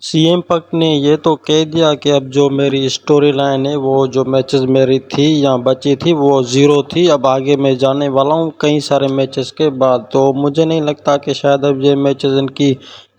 CM पक ने ये तो कह दिया कि अब जो मेरी स्टोरी लाइन है, वो जो मैचेस मेरी थी या बची थी वो ज़ीरो थी। अब आगे मैं जाने वाला हूँ कई सारे मैचेस के बाद। तो मुझे नहीं लगता कि शायद अब ये मैचेस इनकी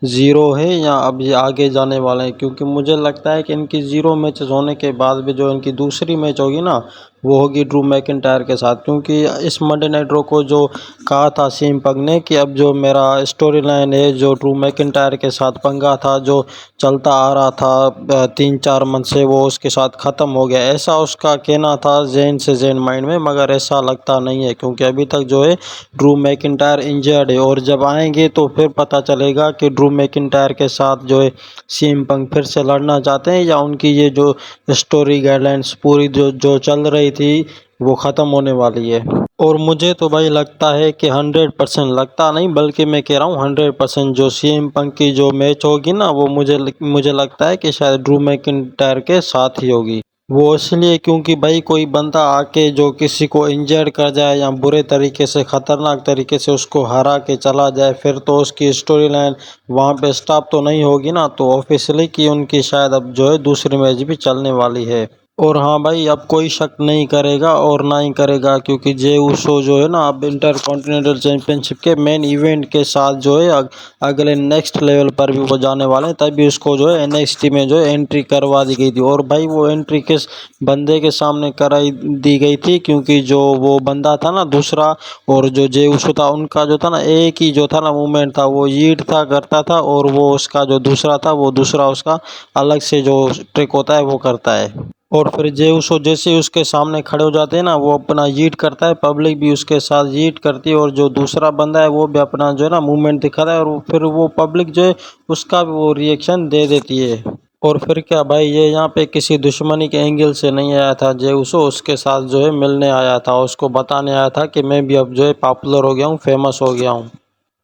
ज़ीरो है या अब ये आगे जाने वाले हैं, क्योंकि मुझे लगता है कि इनकी ज़ीरो मैचेस होने के बाद भी जो इनकी दूसरी मैच होगी ना, वो होगी ड्रू मैकिंटायर के साथ। क्योंकि इस मंडे नाइट रो को जो कहा था सीएम पग ने कि अब जो मेरा स्टोरी लाइन है, जो ड्रू मैकिंटायर के साथ पंगा था जो चलता आ रहा था 3-4 मंथ से, वो उसके साथ ख़त्म हो गया, ऐसा उसका कहना था ज़हन से ज़हन माइंड में। मगर ऐसा लगता नहीं है, क्योंकि अभी तक जो है ड्रू मैकिंटायर इंजर्ड है। और जब आएंगे तो फिर पता चलेगा कि ड्रू मैकिंटायर के साथ जो है सीएम पंक फिर से लड़ना चाहते हैं या उनकी ये जो स्टोरी गाइडलाइंस पूरी जो जो चल रही थी वो ख़त्म होने वाली है। और मुझे तो भाई लगता है कि 100% लगता नहीं, बल्कि मैं कह रहा हूँ 100% जो सीएम पंक की जो मैच होगी ना, वो मुझे लगता है कि शायद ड्रू मैकिंटायर के साथ ही होगी। वो इसलिए क्योंकि भाई कोई बंदा आके जो किसी को इंजर्ड कर जाए या बुरे तरीके से ख़तरनाक तरीके से उसको हरा के चला जाए, फिर तो उसकी स्टोरी लाइन वहाँ पे स्टॉप तो नहीं होगी ना। तो ऑफिशियली कि उनकी शायद अब जो है दूसरी मैच भी चलने वाली है। और हाँ भाई, अब कोई शक नहीं करेगा और ना ही करेगा, क्योंकि जे उसो जो है ना अब इंटर कॉन्टिनेंटल चैंपियनशिप के मेन इवेंट के साथ जो है अगले नेक्स्ट लेवल पर भी वो जाने वाले हैं। तभी उसको जो है एनएक्सटी में जो है एंट्री करवा दी गई थी। और भाई वो एंट्री किस बंदे के सामने कराई दी गई थी, क्योंकि जो वो बंदा था ना दूसरा, और जो जे उसो था, उनका जो था ना एक ही जो था ना मूवमेंट था, वो यीट था करता था, और वो उसका जो दूसरा था वो दूसरा उसका अलग से जो ट्रिक होता है वो करता है। और फिर जे उसो जैसे ही उसके सामने खड़े हो जाते हैं ना, वो अपना यीट करता है, पब्लिक भी उसके साथ यीट करती है, और जो दूसरा बंदा है वो भी अपना जो है ना मूवमेंट दिखाता है, और फिर वो पब्लिक जो है उसका भी वो रिएक्शन दे देती है। और फिर क्या भाई, ये यहाँ पे किसी दुश्मनी के एंगल से नहीं आया था जे उसो, उसके साथ जो है मिलने आया था, उसको बताने आया था कि मैं भी अब जो है पॉपुलर हो गया हूँ, फेमस हो गया हूँ।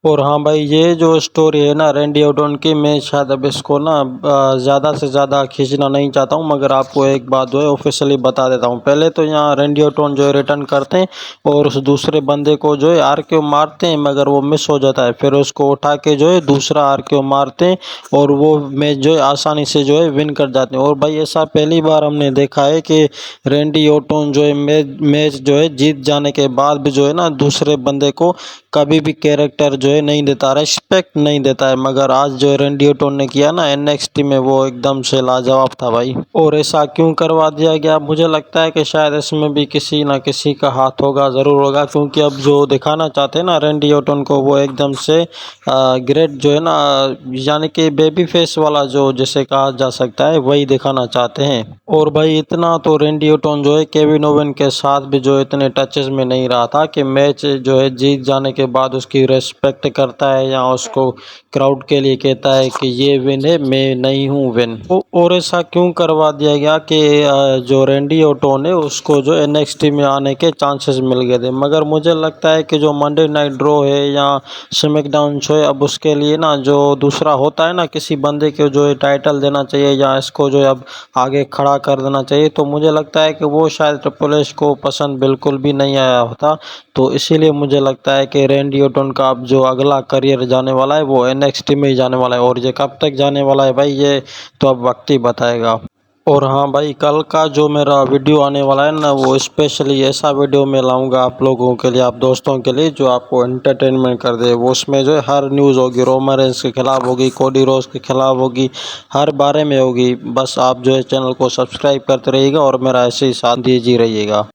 और हाँ भाई, ये जो स्टोरी है ना रैंडी ऑर्टन की, मैं शायद अब इसको ना ज़्यादा से ज़्यादा खींचना नहीं चाहता हूँ, मगर आपको एक बात जो है ऑफिशियली बता देता हूँ। पहले तो यहाँ रैंडी ऑर्टन जो है रिटर्न करते हैं और उस दूसरे बंदे को जो है आरकेओ मारते हैं, मगर वो मिस हो जाता है। फिर उसको उठा के जो है दूसरा आरकेओ मारते हैं और वो मैच जो है आसानी से जो है विन कर जाते हैं। और भाई ऐसा पहली बार हमने देखा है कि रैंडी ऑर्टन जो है मैच जो है जीत जाने के बाद भी जो है ना दूसरे बंदे को कभी भी कैरेक्टर जो है नहीं देता, रिस्पेक्ट नहीं देता है। मगर आज जो रैंडी ऑर्टन ने किया ना एनएक्सटी में, वो एकदम से लाजवाब था भाई। और ऐसा क्यों करवा दिया गया, मुझे लगता है कि शायद इसमें भी किसी ना किसी का हाथ होगा, ज़रूर होगा, क्योंकि अब जो दिखाना चाहते हैं ना रैंडी ऑर्टन को, वो एकदम से ग्रेट जो है ना, यानी कि बेबी फेस वाला जो जिसे कहा जा सकता है, वही दिखाना चाहते हैं। और भाई इतना तो रैंडी ऑर्टन जो है केविन ओवेन के साथ भी जो इतने टचेस में नहीं रहा था कि मैच जो है जीत जाने के बाद उसकी रेस्पेक्ट करता है या उसको क्राउड के लिए कहता है कि ये विन है, मैं नहीं हूँ विन। और ऐसा क्यों करवा दिया गया कि जो रैंडी ऑर्टन है उसको जो एनएक्सटी में आने के चांसेस मिल गए थे। मगर मुझे लगता है कि जो मंडे नाइट ड्रॉ है या स्मैकडाउन शो है, अब उसके लिए ना जो दूसरा होता है ना, किसी बंदे को जो है टाइटल देना चाहिए या इसको जो है अब आगे खड़ा कर देना चाहिए। तो मुझे लगता है कि वो शायद ट्रिपल एच को पसंद बिल्कुल भी नहीं आया होता। तो इसीलिए मुझे लगता है कि रैंडी ऑर्टन का अब जो अगला करियर जाने वाला है वो एनएक्सटी में ही जाने वाला है। और ये कब तक जाने वाला है भाई, ये तो अब वक्त ही बताएगा। और हाँ भाई, कल का जो मेरा वीडियो आने वाला है ना, वो स्पेशली ऐसा वीडियो मैं लाऊंगा आप लोगों के लिए, आप दोस्तों के लिए, जो आपको एंटरटेनमेंट कर दे। वो उसमें जो है हर न्यूज़ होगी, रोमन रेंस के खिलाफ होगी, कोडी रोज के खिलाफ होगी, हर बारे में होगी। बस आप जो है चैनल को सब्सक्राइब करते रहिएगा और मेरा ऐसे ही साथ दीजिए रहिएगा।